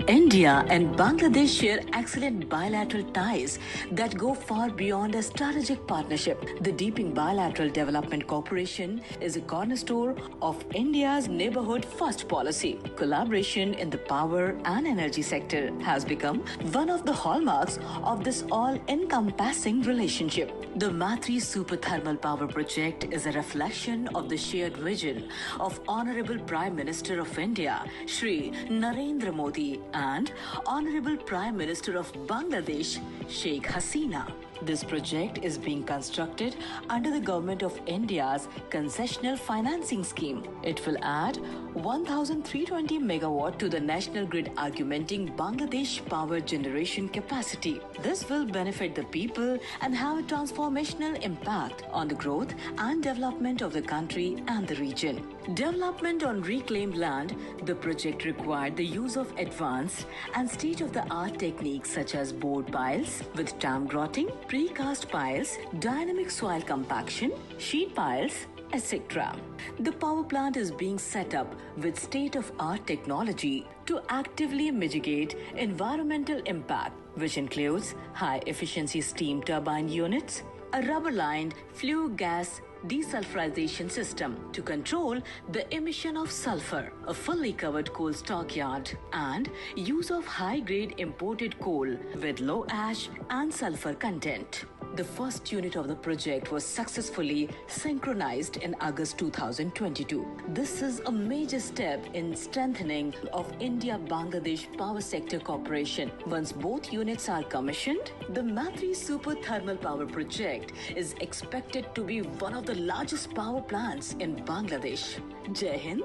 India and Bangladesh share excellent bilateral ties that go far beyond a strategic partnership. The deepening bilateral development cooperation is a cornerstone of India's neighborhood first policy. Collaboration in the power and energy sector has become one of the hallmarks of this all-encompassing relationship. The Matri Super Thermal Power Project is a reflection of the shared vision of Honorable Prime Minister of India, Shri Narendra Modi, and Honorable Prime Minister of Bangladesh, Sheikh Hasina. This project is being constructed under the Government of India's concessional financing scheme. It will add 1,320 megawatt to the national grid, augmenting Bangladesh power generation capacity. This will benefit the people and have a transformational impact on the growth and development of the country and the region. Development on reclaimed land, the project required the use of advanced and state-of-the-art techniques such as board piles with dam grotting, precast piles, dynamic soil compaction, sheet piles, etc. The power plant is being set up with state-of-art technology to actively mitigate environmental impact, which includes high-efficiency steam turbine units, a rubber-lined flue gas desulfurization system to control the emission of sulfur, a fully covered coal stockyard, and use of high-grade imported coal with low ash and sulfur content. The first unit of the project was successfully synchronized in August 2022. This is a major step in strengthening of India-Bangladesh power sector cooperation. Once both units are commissioned, the Matri Super Thermal Power Project is expected to be one of the largest power plants in Bangladesh. Jai Hind,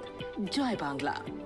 Jai Bangla.